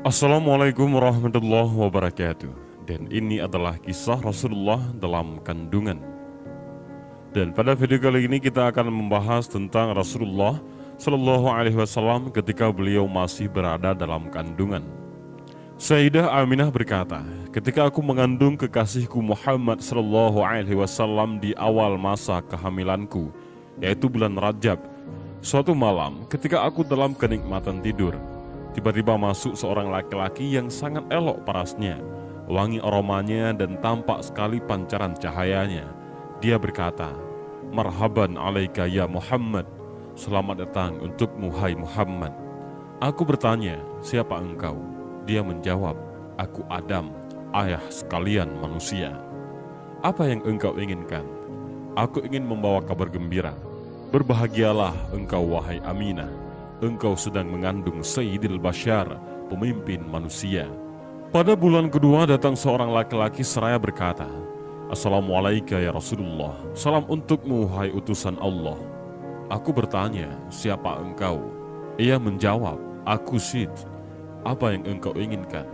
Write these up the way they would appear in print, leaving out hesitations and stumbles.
Assalamualaikum warahmatullahi wabarakatuh. Dan ini adalah kisah Rasulullah dalam kandungan. Dan pada video kali ini kita akan membahas tentang Rasulullah Shallallahu Alaihi Wasallam ketika beliau masih berada dalam kandungan. Sayyidah Aminah berkata, ketika aku mengandung kekasihku Muhammad Shallallahu Alaihi Wasallam di awal masa kehamilanku, yaitu bulan Rajab, suatu malam ketika aku dalam kenikmatan tidur, tiba-tiba masuk seorang laki-laki yang sangat elok parasnya, wangi aromanya dan tampak sekali pancaran cahayanya. Dia berkata, "Marhaban alaika ya Muhammad, selamat datang untukmu hai Muhammad." Aku bertanya, "Siapa engkau?" Dia menjawab, "Aku Adam, ayah sekalian manusia." "Apa yang engkau inginkan?" "Aku ingin membawa kabar gembira. Berbahagialah engkau wahai Aminah. Engkau sedang mengandung Sayyidil Bashar, pemimpin manusia." Pada bulan kedua datang seorang laki-laki seraya berkata, "Assalamualaikum ya Rasulullah, salam untukmu hai utusan Allah." Aku bertanya, "Siapa engkau?" Ia menjawab, "Aku Sid." "Apa yang engkau inginkan?"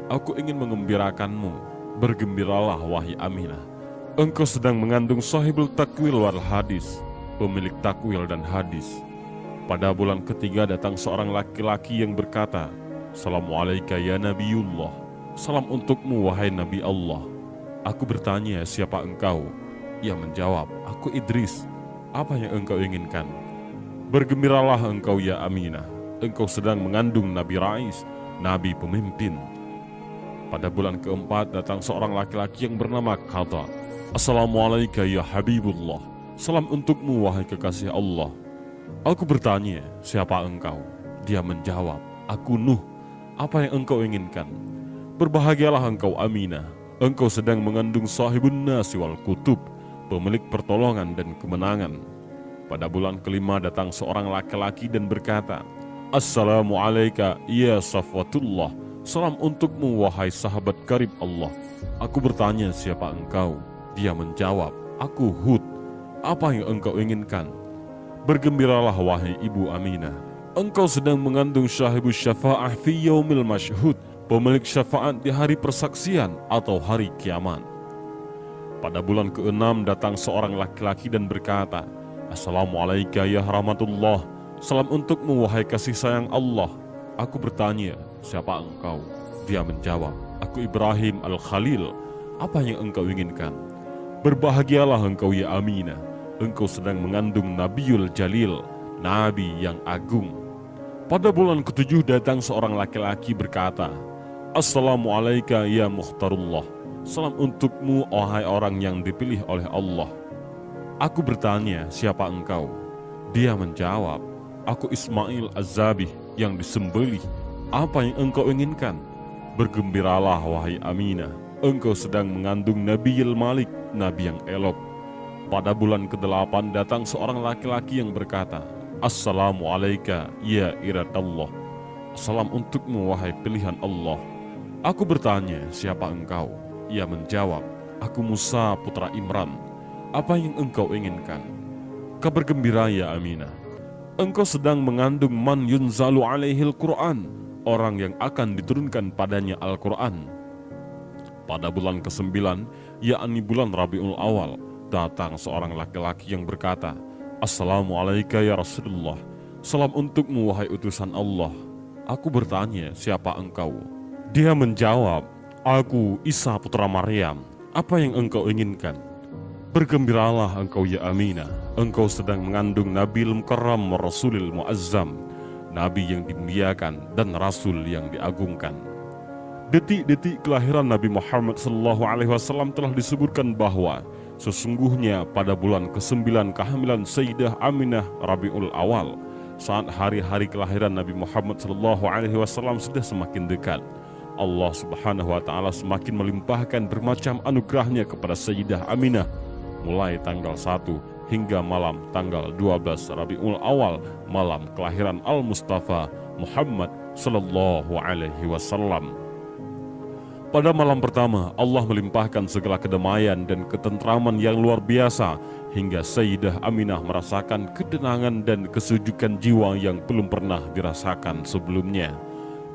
"Aku ingin mengembirakanmu. Bergembiralah wahai Aminah. Engkau sedang mengandung sahibul takwil wal hadis, pemilik takwil dan hadis." Pada bulan ketiga datang seorang laki-laki yang berkata, "Assalamualaikum ya Nabiullah, salam untukmu wahai Nabi Allah." Aku bertanya, "Siapa engkau?" Ia menjawab, "Aku Idris." "Apa yang engkau inginkan?" "Bergembiralah engkau ya Aminah. Engkau sedang mengandung Nabi Rais, Nabi pemimpin." Pada bulan keempat datang seorang laki-laki yang bernama Qadha. "Assalamualaikum ya Habibullah, salam untukmu wahai kekasih Allah." Aku bertanya, "Siapa engkau?" Dia menjawab, "Aku Nuh." "Apa yang engkau inginkan?" "Berbahagialah engkau Aminah. Engkau sedang mengandung sahibun nasi wal kutub, pemilik pertolongan dan kemenangan." Pada bulan kelima datang seorang laki-laki dan berkata, "Assalamualaikum ya Safwatullah, salam untukmu wahai sahabat karib Allah." Aku bertanya, "Siapa engkau?" Dia menjawab, "Aku Hud." "Apa yang engkau inginkan?" "Bergembiralah wahai ibu Aminah. Engkau sedang mengandung syahibus syafa'ah fi yaumil masyhud, pemilik syafaat di hari persaksian atau hari kiamat." Pada bulan ke-6 datang seorang laki-laki dan berkata, "Assalamualaikum ya rahmatullah, salam untukmu wahai kasih sayang Allah." Aku bertanya, "Siapa engkau?" Dia menjawab, "Aku Ibrahim al-Khalil." "Apa yang engkau inginkan?" "Berbahagialah engkau ya Aminah. Engkau sedang mengandung Nabiul Jalil, Nabi yang agung." Pada bulan ke-7 datang seorang laki-laki berkata, "Assalamualaikum ya Mukhtarullah, salam untukmu wahai orang yang dipilih oleh Allah." Aku bertanya, "Siapa engkau?" Dia menjawab, "Aku Ismail Az-Zabih yang disembelih." "Apa yang engkau inginkan?" "Bergembiralah wahai Aminah. Engkau sedang mengandung Nabiul Malik, Nabi yang elok." Pada bulan ke-8 datang seorang laki-laki yang berkata, "Assalamualaikum ya iratallah, salam untukmu wahai pilihan Allah." Aku bertanya, "Siapa engkau?" Ia menjawab, "Aku Musa putra Imran." "Apa yang engkau inginkan?" "Kabar gembira ya Aminah. Engkau sedang mengandung man yunzalu alaihil Quran, orang yang akan diturunkan padanya Al-Quran." Pada bulan ke-9, yakni bulan Rabiul Awal, datang seorang laki-laki yang berkata, "Assalamualaikum ya Rasulullah, salam untukmu wahai utusan Allah." Aku bertanya, "Siapa engkau?" Dia menjawab, "Aku Isa putra Maryam." "Apa yang engkau inginkan?" "Bergembiralah engkau ya Aminah. Engkau sedang mengandung Nabil Mukarram Rasulil Muazzam, Nabi yang dimuliakan dan Rasul yang diagungkan." Detik-detik kelahiran Nabi Muhammad SAW telah disebutkan bahwa sesungguhnya pada bulan ke-9 kehamilan Sayyidah Aminah Rabiul Awal, saat hari-hari kelahiran Nabi Muhammad SAW sudah semakin dekat, Allah Subhanahu wa Ta'ala semakin melimpahkan bermacam anugerahnya kepada Sayyidah Aminah, mulai tanggal 1 hingga malam tanggal 12 Rabiul Awal, malam kelahiran Al-Mustafa Muhammad Sallallahu Alaihi Wasallam. Pada malam pertama, Allah melimpahkan segala kedamaian dan ketentraman yang luar biasa, hingga Sayyidah Aminah merasakan ketenangan dan kesejukan jiwa yang belum pernah dirasakan sebelumnya.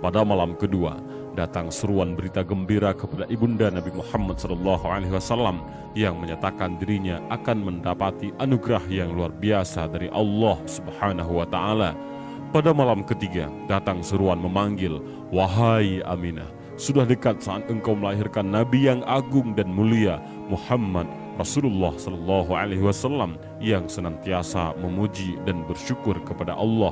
Pada malam kedua, datang seruan berita gembira kepada ibunda Nabi Muhammad SAW yang menyatakan dirinya akan mendapati anugerah yang luar biasa dari Allah Subhanahu wa Ta'ala. Pada malam ketiga, datang seruan memanggil, "Wahai Aminah, sudah dekat saat engkau melahirkan Nabi yang agung dan mulia, Muhammad Rasulullah SAW, yang senantiasa memuji dan bersyukur kepada Allah."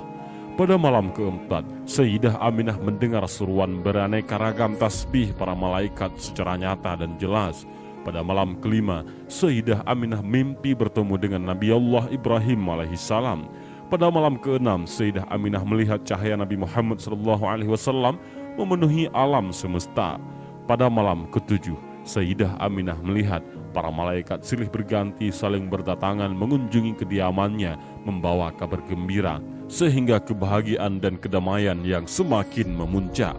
Pada malam keempat, Sayyidah Aminah mendengar seruan beraneka ragam tasbih para malaikat secara nyata dan jelas. Pada malam kelima, Sayyidah Aminah mimpi bertemu dengan Nabi Allah Ibrahim alaihissalam. Pada malam keenam, Sayyidah Aminah melihat cahaya Nabi Muhammad SAW memenuhi alam semesta. Pada malam ketujuh, Sayyidah Aminah melihat para malaikat silih berganti saling berdatangan mengunjungi kediamannya membawa kabar gembira, sehingga kebahagiaan dan kedamaian yang semakin memuncak.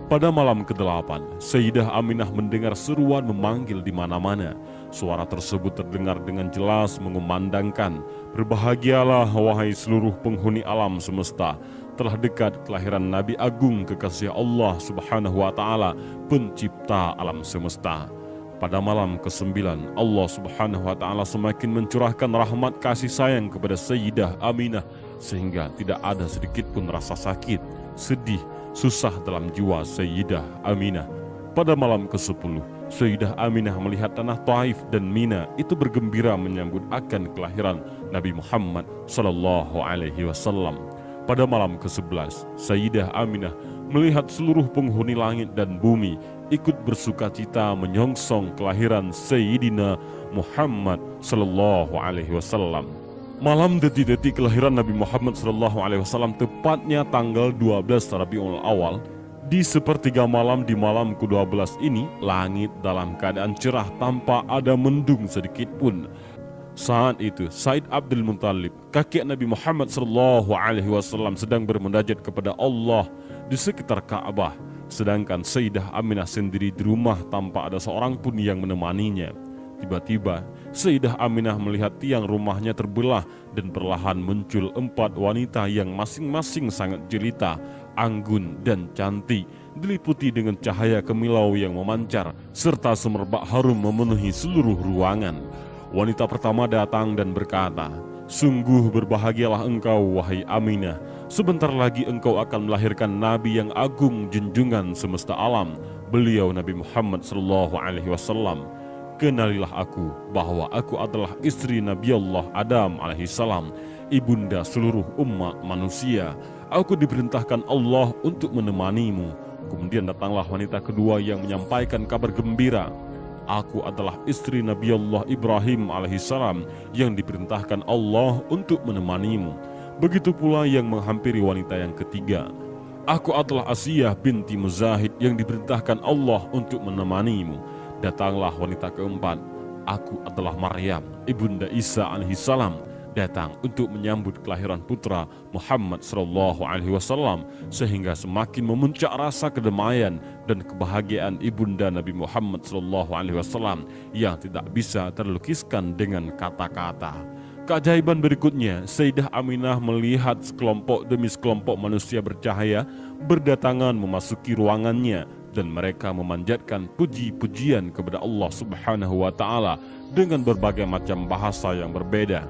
Pada malam ke-8, Sayyidah Aminah mendengar seruan memanggil di mana-mana. Suara tersebut terdengar dengan jelas mengumandangkan, "Berbahagialah wahai seluruh penghuni alam semesta, telah dekat kelahiran Nabi Agung kekasih Allah Subhanahu wa Ta'ala, pencipta alam semesta." Pada malam ke-9, Allah Subhanahu wa Ta'ala semakin mencurahkan rahmat kasih sayang kepada Sayyidah Aminah, sehingga tidak ada sedikit pun rasa sakit, sedih, susah dalam jiwa Sayyidah Aminah. Pada malam ke-10, Sayyidah Aminah melihat tanah Taif dan Mina itu bergembira menyambut akan kelahiran Nabi Muhammad SAW. Pada malam ke-11, Sayyidah Aminah melihat seluruh penghuni langit dan bumi ikut bersuka cita menyongsong kelahiran Sayyidina Muhammad SAW. Malam detik-detik kelahiran Nabi Muhammad SAW, tepatnya tanggal 12 Rabiul Awal, di sepertiga malam di malam ke-12 ini, langit dalam keadaan cerah tanpa ada mendung sedikit pun. Saat itu Said Abdul Muttalib, kakek Nabi Muhammad SAW, sedang bermunajat kepada Allah di sekitar Ka'bah, sedangkan Sayyidah Aminah sendiri di rumah tanpa ada seorang pun yang menemaninya. Tiba-tiba Sayyidah Aminah melihat tiang rumahnya terbelah dan perlahan muncul 4 wanita yang masing-masing sangat jelita, anggun dan cantik, diliputi dengan cahaya kemilau yang memancar serta semerbak harum memenuhi seluruh ruangan. Wanita pertama datang dan berkata, "Sungguh berbahagialah engkau wahai Aminah, sebentar lagi engkau akan melahirkan Nabi yang agung junjungan semesta alam, beliau Nabi Muhammad SAW. Kenalilah aku bahwa aku adalah istri Nabi Allah Adam alaihissalam, ibunda seluruh umat manusia. Aku diperintahkan Allah untuk menemanimu." Kemudian datanglah wanita kedua yang menyampaikan kabar gembira, "Aku adalah istri Nabi Allah Ibrahim alaihissalam yang diperintahkan Allah untuk menemanimu." Begitu pula yang menghampiri wanita yang ketiga, "Aku adalah Asiyah binti Muzahid yang diperintahkan Allah untuk menemanimu." Datanglah wanita keempat, "Aku adalah Maryam, ibunda Isa alaihissalam, datang untuk menyambut kelahiran putra Muhammad SAW, sehingga semakin memuncak rasa kedamaian dan kebahagiaan ibunda Nabi Muhammad SAW yang tidak bisa terlukiskan dengan kata-kata. Keajaiban berikutnya, Sayyidah Aminah melihat sekelompok demi sekelompok manusia bercahaya berdatangan memasuki ruangannya, dan mereka memanjatkan puji-pujian kepada Allah Subhanahu wa Ta'ala dengan berbagai macam bahasa yang berbeda.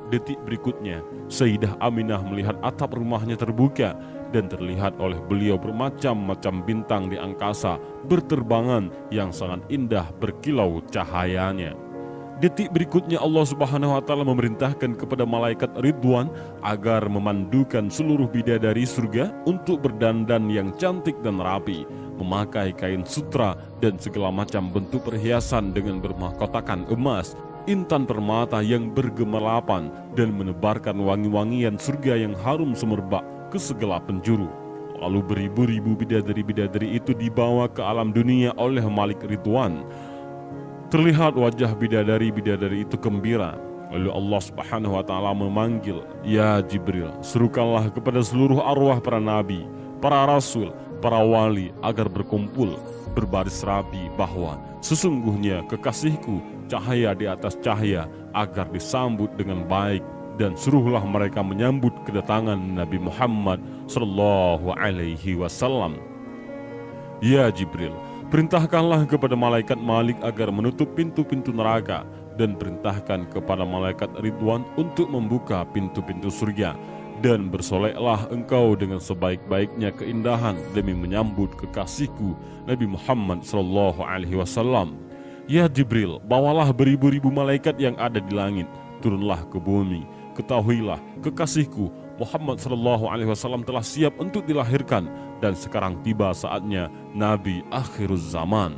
Detik berikutnya, Sayyidah Aminah melihat atap rumahnya terbuka dan terlihat oleh beliau bermacam-macam bintang di angkasa berterbangan yang sangat indah berkilau cahayanya. Detik berikutnya Allah Subhanahu wa Ta'ala memerintahkan kepada malaikat Ridwan agar memandukan seluruh bidadari surga untuk berdandan yang cantik dan rapi, memakai kain sutra dan segala macam bentuk perhiasan dengan bermahkotakan emas, intan permata yang bergemerlapan, dan menebarkan wangi-wangian surga yang harum semerbak ke segala penjuru. Lalu beribu-ribu bidadari-bidadari itu dibawa ke alam dunia oleh Malik Ridwan. Terlihat wajah bidadari-bidadari itu gembira. Lalu Allah Subhanahu wa Ta'ala memanggil, "Ya Jibril, serukanlah kepada seluruh arwah para nabi, para rasul, para wali agar berkumpul berbaris rapi bahwa sesungguhnya kekasihku cahaya di atas cahaya, agar disambut dengan baik dan suruhlah mereka menyambut kedatangan Nabi Muhammad sallallahu alaihi wasallam. Ya Jibril, perintahkanlah kepada malaikat Malik agar menutup pintu-pintu neraka, dan perintahkan kepada malaikat Ridwan untuk membuka pintu-pintu surga, dan bersoleklah engkau dengan sebaik-baiknya keindahan demi menyambut kekasihku Nabi Muhammad sallallahu alaihi wasallam. Ya Jibril, bawalah beribu-ribu malaikat yang ada di langit, turunlah ke bumi. Ketahuilah, kekasihku Muhammad sallallahu alaihi wasallam telah siap untuk dilahirkan, dan sekarang tiba saatnya Nabi akhiruz zaman.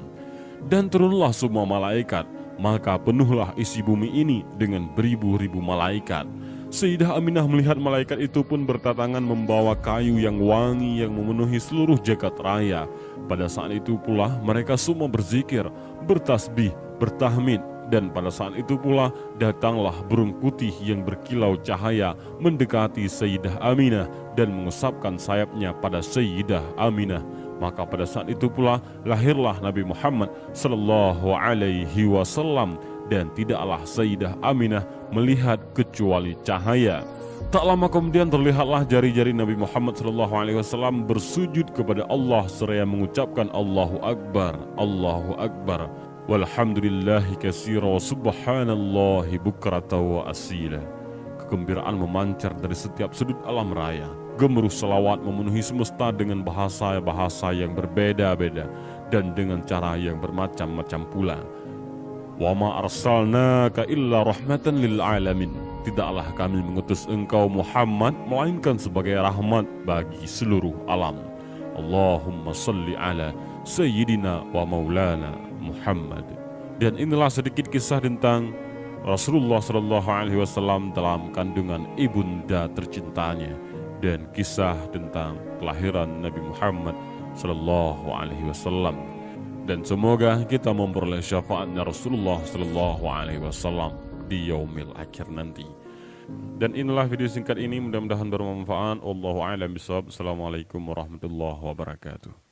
Dan turunlah semua malaikat, maka penuhlah isi bumi ini dengan beribu-ribu malaikat. Sayyidah Aminah melihat malaikat itu pun berdatangan membawa kayu yang wangi yang memenuhi seluruh jagat raya. Pada saat itu pula mereka semua berzikir, bertasbih, bertahmid, dan pada saat itu pula datanglah burung putih yang berkilau cahaya mendekati Sayyidah Aminah dan mengusapkan sayapnya pada Sayyidah Aminah. Maka pada saat itu pula lahirlah Nabi Muhammad sallallahu alaihi wasallam, dan tidaklah Sayyidah Aminah melihat kecuali cahaya. Tak lama kemudian terlihatlah jari-jari Nabi Muhammad SAW bersujud kepada Allah seraya mengucapkan Allahu Akbar, Allahu Akbar, walhamdulillahi katsira wa subhanallahi bukrata wa asila. Kegembiraan memancar dari setiap sudut alam raya. Gemuruh selawat memenuhi semesta dengan bahasa-bahasa yang berbeda-beda dan dengan cara yang bermacam-macam pula. Wa ma arsalnaka illa rahmatan lil alamin. Tidaklah kami mengutus engkau Muhammad melainkan sebagai rahmat bagi seluruh alam. Allahumma salli ala sayyidina wa maulana Muhammad. Dan inilah sedikit kisah tentang Rasulullah sallallahu alaihi wasallam dalam kandungan ibunda tercintanya, dan kisah tentang kelahiran Nabi Muhammad sallallahu alaihi wasallam. Dan semoga kita memperoleh syafaatnya Rasulullah sallallahu alaihi wasallam di yaumil akhir nanti. Dan inilah video singkat ini, mudah-mudahan bermanfaat. Wallahu a'lam bishawab. Assalamualaikum warahmatullahi wabarakatuh.